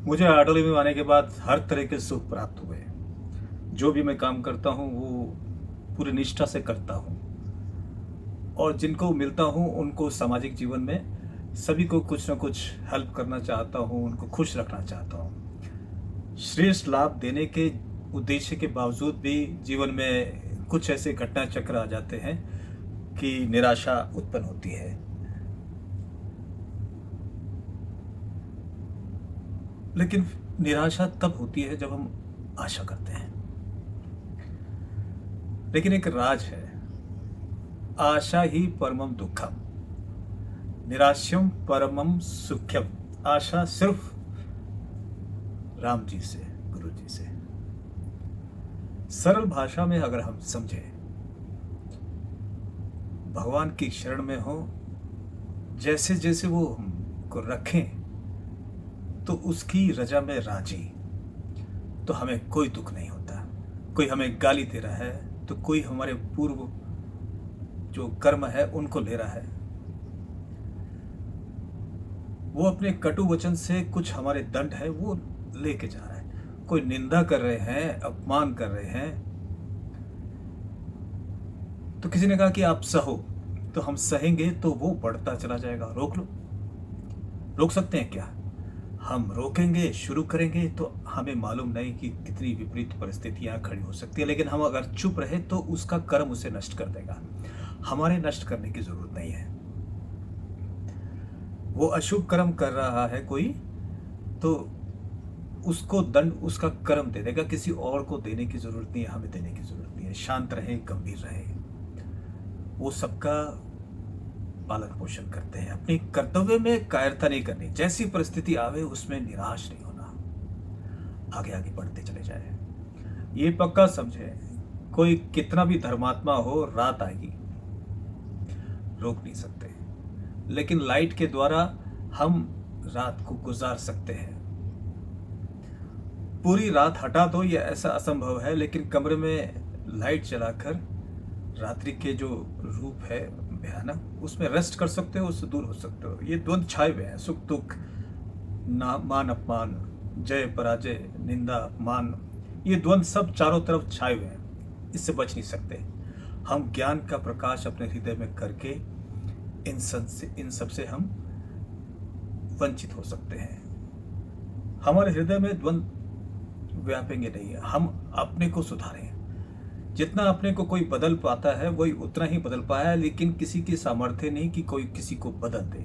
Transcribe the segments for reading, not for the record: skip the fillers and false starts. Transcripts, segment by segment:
मुझे आर्टोली में आने के बाद हर तरह के सुख प्राप्त हुए। जो भी मैं काम करता हूँ वो पूरी निष्ठा से करता हूँ और जिनको मिलता हूँ उनको सामाजिक जीवन में सभी को कुछ ना कुछ हेल्प करना चाहता हूँ, उनको खुश रखना चाहता हूँ। श्रेष्ठ लाभ देने के उद्देश्य के बावजूद भी जीवन में कुछ ऐसे घटना चक्र आ जाते हैं कि निराशा उत्पन्न होती है। लेकिन निराशा तब होती है जब हम आशा करते हैं। लेकिन एक राज है, आशा ही परमम दुखम, निराश्यम परमम सुख्यम। आशा सिर्फ राम जी से, गुरु जी से। सरल भाषा में अगर हम समझें, भगवान की शरण में हो, जैसे जैसे वो हमको रखें तो उसकी रजा में राजी, तो हमें कोई दुख नहीं होता। कोई हमें गाली दे रहा है तो कोई हमारे पूर्व जो कर्म है उनको ले रहा है, वो अपने कटु वचन से कुछ हमारे दंड है वो लेके जा रहा है। कोई निंदा कर रहे हैं, अपमान कर रहे हैं, तो किसी ने कहा कि आप सहो, तो हम सहेंगे तो वो बढ़ता चला जाएगा। रोक लो, रोक सकते हैं क्या? हम रोकेंगे, शुरू करेंगे तो हमें मालूम नहीं कि कितनी विपरीत परिस्थितियां खड़ी हो सकती है। लेकिन हम अगर चुप रहे तो उसका कर्म उसे नष्ट कर देगा। हमारे नष्ट करने की जरूरत नहीं है। वो अशुभ कर्म कर रहा है कोई, तो उसको दंड उसका कर्म दे देगा। किसी और को देने की जरूरत नहीं है, हमें देने की जरूरत नहीं है। शांत रहे, गंभीर रहे, वो सबका पालन पोषण करते हैं। अपने कर्तव्य में कायरता नहीं करनी। जैसी परिस्थिति आवे उसमें निराश नहीं होना, आगे आगे बढ़ते चले जाए। ये पक्का समझे, कोई कितना भी धर्मात्मा हो, रात आएगी, रोक नहीं सकते। लेकिन लाइट के द्वारा हम रात को गुजार सकते हैं। पूरी रात हटा दो, ये ऐसा असंभव है, लेकिन कमरे में लाइट जलाकर रात्रि के जो रूप है भयानक, उसमें रेस्ट कर सकते हो, उससे दूर हो सकते हो। ये द्वंद छाए हुए हैं, सुख दुख, मान अपमान, जय पराजय, निंदा अपमान, ये द्वंद सब चारों तरफ छाए हुए हैं। इससे बच नहीं सकते। हम ज्ञान का प्रकाश अपने हृदय में करके इन सब से हम वंचित हो सकते हैं। हमारे हृदय में द्वंद व्यापेंगे नहीं। हम अपने को सुधारें। जितना अपने को कोई बदल पाता है वही उतना ही बदल पाया है, लेकिन किसी की सामर्थ्य नहीं कि कोई किसी को बदल दे।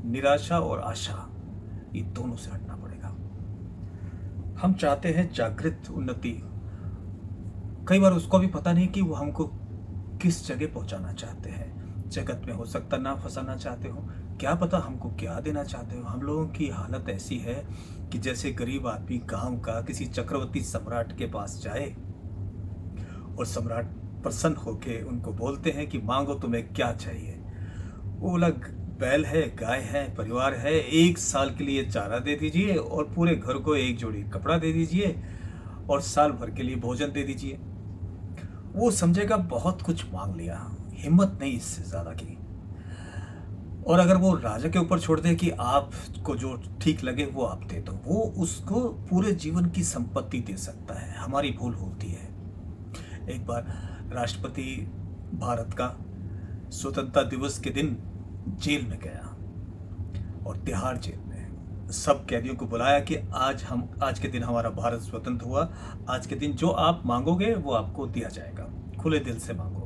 निराशा और आशा, ये दोनों से हटना पड़ेगा। हम चाहते हैं जागृत उन्नति, कई बार उसको भी पता नहीं कि वो हमको किस जगह पहुंचाना चाहते हैं। जगत में हो सकता ना फंसाना चाहते हो, क्या पता हमको क्या देना चाहते हो। हम लोगों की हालत ऐसी है कि जैसे गरीब आदमी गांव का किसी चक्रवर्ती सम्राट के पास जाए और सम्राट प्रसन्न होके उनको बोलते हैं कि मांगो तुम्हें क्या चाहिए। वो बोला, बैल है, गाय है, परिवार है, 1 साल के लिए चारा दे दीजिए और पूरे घर को 1 जोड़ी कपड़ा दे दीजिए और साल भर के लिए भोजन दे दीजिए। वो समझेगा बहुत कुछ मांग लिया, हिम्मत नहीं इससे ज्यादा की। और अगर वो राजा के ऊपर छोड़ दे कि आपको जो ठीक लगे वो आप दे दो, वो उसको पूरे जीवन की संपत्ति दे सकता है। हमारी भूल होती है। एक बार राष्ट्रपति भारत का स्वतंत्रता दिवस के दिन जेल में गया और तिहाड़ जेल में सब कैदियों को बुलाया कि आज के दिन हमारा भारत स्वतंत्र हुआ। आज के दिन जो आप मांगोगे वो आपको दिया जाएगा, खुले दिल से मांगो।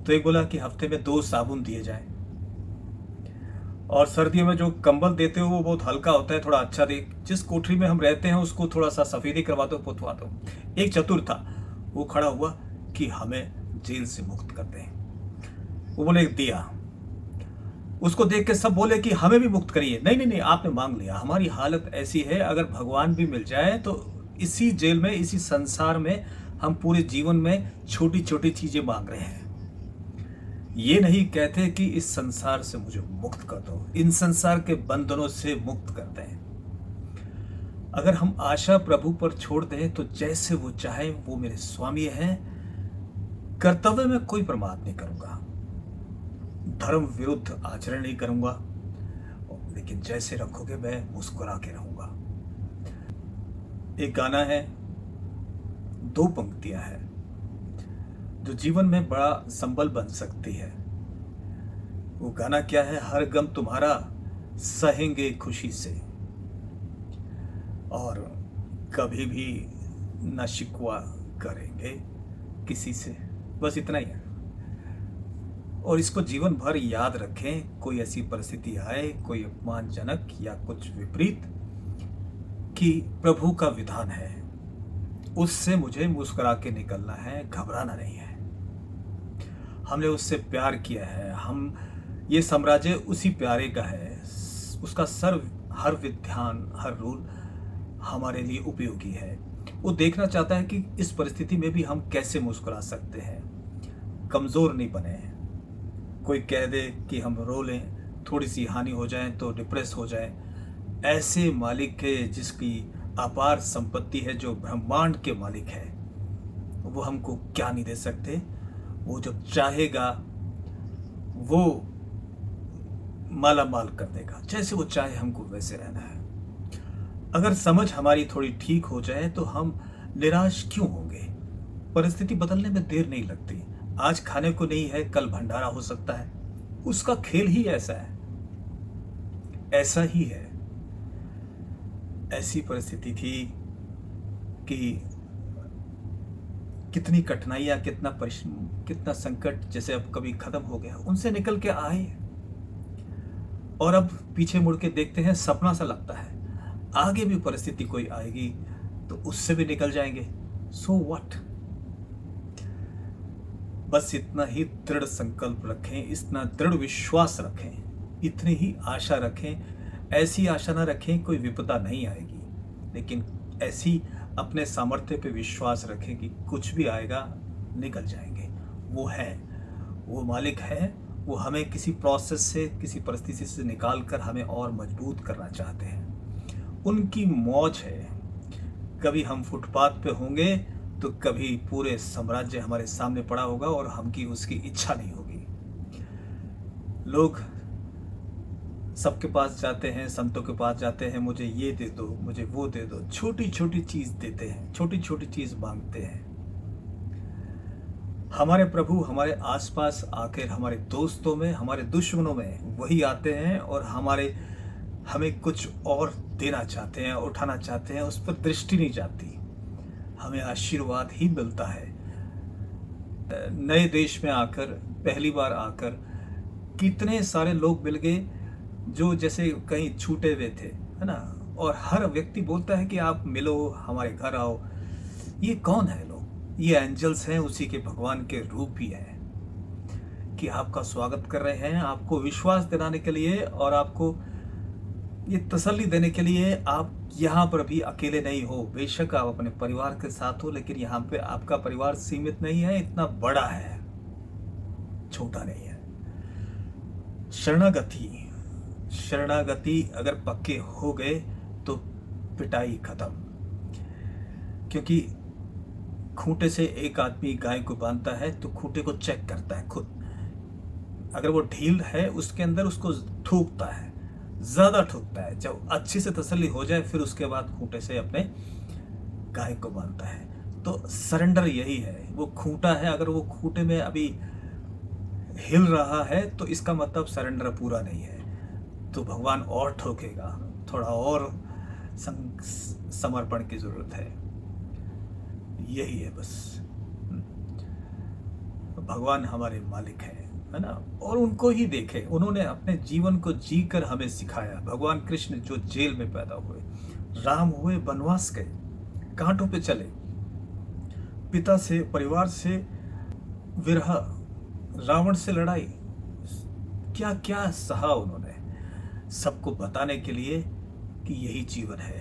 तो एक बोला कि हफ्ते में 2 साबुन दिए जाए और सर्दियों में जो कंबल देते हो वो बहुत हल्का होता है, थोड़ा अच्छा दे। जिस कोठरी में हम रहते हैं उसको थोड़ा सा सफेदी करवा दो, पुतवा दो। एक चतुर था, वो खड़ा हुआ कि हमें जेल से मुक्त कर दें। वो बोले दिया। उसको देख के सब बोले कि हमें भी मुक्त करिए। नहीं नहीं नहीं, आपने मांग लिया। हमारी हालत ऐसी है, अगर भगवान भी मिल जाए तो इसी जेल में, इसी संसार में हम पूरे जीवन में छोटी छोटी चीजें मांग रहे हैं। ये नहीं कहते कि इस संसार से मुझे मुक्त कर दो, इन संसार के बंधनों से मुक्त कर दें। अगर हम आशा प्रभु पर छोड़ दें तो जैसे वो चाहे, वो मेरे स्वामी हैं। कर्तव्य में कोई प्रमाद नहीं करूंगा, धर्म विरुद्ध आचरण नहीं करूंगा, लेकिन जैसे रखोगे मैं मुस्कुरा के रहूंगा। एक गाना है, 2 पंक्तियां हैं जो जीवन में बड़ा संबल बन सकती है। वो गाना क्या है? हर गम तुम्हारा सहेंगे खुशी से, और कभी भी न शिकवा करेंगे किसी से। बस इतना ही है। और इसको जीवन भर याद रखें। कोई ऐसी परिस्थिति आए, कोई अपमानजनक या कुछ विपरीत, कि प्रभु का विधान है, उससे मुझे मुस्कुरा के निकलना है, घबराना नहीं है। हमने उससे प्यार किया है, हम ये साम्राज्य उसी प्यारे का है। उसका हर विधान, हर रूल हमारे लिए उपयोगी है। वो देखना चाहता है कि इस परिस्थिति में भी हम कैसे मुस्कुरा सकते हैं, कमज़ोर नहीं बने। कोई कह दे कि हम रो लें, थोड़ी सी हानि हो जाए तो डिप्रेस हो जाए, ऐसे मालिक है जिसकी अपार संपत्ति है, जो ब्रह्मांड के मालिक है, वो हमको क्या नहीं दे सकते। वो जब चाहेगा वो माला माल कर देगा। जैसे वो चाहे हमको वैसे रहना है। अगर समझ हमारी थोड़ी ठीक हो जाए तो हम निराश क्यों होंगे? परिस्थिति बदलने में देर नहीं लगती। आज खाने को नहीं है, कल भंडारा हो सकता है। उसका खेल ही ऐसा है, ऐसा ही है। ऐसी परिस्थिति थी कि कितनी कठिनाइयां, कितना संकट जैसे अब कभी खत्म हो गया, उनसे निकल के आए, और अब पीछे मुड़ के देखते हैं, सपना सा लगता है आगे भी परिस्थिति कोई आएगी तो उससे भी निकल जाएंगे। So what? बस इतना ही दृढ़ संकल्प रखें, इतना दृढ़ विश्वास रखें, इतनी ही आशा रखें। ऐसी आशा ना रखें कोई विपदा नहीं आएगी, लेकिन ऐसी अपने सामर्थ्य पे विश्वास रखें कि कुछ भी आएगा, निकल जाएंगे। वो है, वो मालिक है। वो हमें किसी प्रोसेस से, किसी परिस्थिति से निकाल कर हमें और मजबूत करना चाहते हैं। उनकी मौज है। कभी हम फुटपाथ पे होंगे तो कभी पूरे साम्राज्य हमारे सामने पड़ा होगा और हमकी उसकी इच्छा नहीं होगी। लोग सबके पास जाते हैं, संतों के पास जाते हैं, मुझे ये दे दो, मुझे वो दे दो। छोटी छोटी चीज देते हैं, छोटी छोटी चीज मांगते हैं। हमारे प्रभु हमारे आसपास आकर, हमारे दोस्तों में, हमारे दुश्मनों में वही आते हैं और हमें कुछ और देना चाहते हैं, उठाना चाहते हैं। उस पर दृष्टि नहीं जाती, हमें आशीर्वाद ही मिलता है। नए देश में आकर, पहली बार आकर कितने सारे लोग मिल गए जो जैसे कहीं छूटे हुए थे, है ना। और हर व्यक्ति बोलता है कि आप मिलो, हमारे घर आओ। ये कौन है लोग? ये एंजल्स हैं, उसी के भगवान के रूप ही हैं, कि आपका स्वागत कर रहे हैं, आपको विश्वास दिलाने के लिए और आपको ये तसल्ली देने के लिए। आप यहाँ पर भी अकेले नहीं हो। बेशक आप अपने परिवार के साथ हो, लेकिन यहाँ पे आपका परिवार सीमित नहीं है, इतना बड़ा है, छोटा नहीं है। शरणागति अगर पक्के हो गए तो पिटाई खत्म। क्योंकि खूंटे से एक आदमी गाय को बांधता है तो खूंटे को चेक करता है खुद। अगर वो ढील है उसके अंदर, उसको ठोकता है, ज्यादा ठोकता है। जब अच्छी से तसल्ली हो जाए फिर उसके बाद खूंटे से अपने गाय को बांधता है। तो सरेंडर यही है। वो खूंटा है, अगर वो खूंटे में अभी हिल रहा है तो इसका मतलब सरेंडर पूरा नहीं है। तो भगवान और ठोकेगा, थोड़ा और समर्पण की जरूरत है। यही है बस। भगवान हमारे मालिक है ना। और उनको ही देखे, उन्होंने अपने जीवन को जीकर हमें सिखाया। भगवान कृष्ण जो जेल में पैदा हुए, राम हुए वनवास गए, कांटों पे चले, पिता से, परिवार से विरह, रावण से लड़ाई, क्या क्या सहा उन्होंने, सबको बताने के लिए कि यही जीवन है।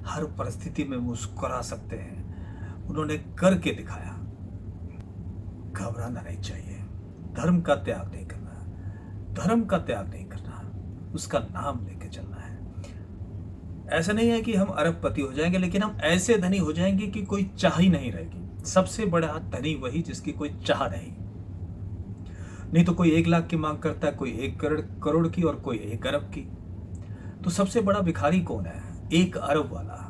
हर परिस्थिति में मुस्कुरा सकते हैं, उन्होंने करके दिखाया। घबराना नहीं चाहिए, धर्म का त्याग नहीं करना, धर्म का त्याग नहीं करना, उसका नाम लेके चलना है। ऐसा नहीं है कि हम अरबपति हो जाएंगे, लेकिन हम ऐसे धनी हो जाएंगे कि कोई चाह ही नहीं रहेगी। सबसे बड़ा धनी वही जिसकी कोई चाह नहीं तो कोई 1 लाख की मांग करता है, कोई 1 करोड़ की और कोई 1 अरब की। तो सबसे बड़ा भिखारी कौन है? 1 अरब वाला।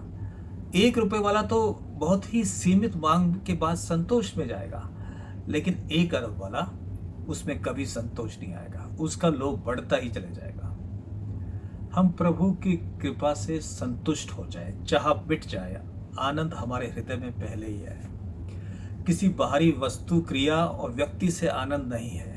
1 रुपए वाला तो बहुत ही सीमित मांग के बाद संतोष में जाएगा, लेकिन 1 अरब वाला उसमें कभी संतोष नहीं आएगा, उसका लोभ बढ़ता ही चले जाएगा। हम प्रभु की कृपा से संतुष्ट हो जाए, चाह मिट जाए, आनंद हमारे हृदय में पहले ही है। किसी बाहरी वस्तु, क्रिया और व्यक्ति से आनंद नहीं है।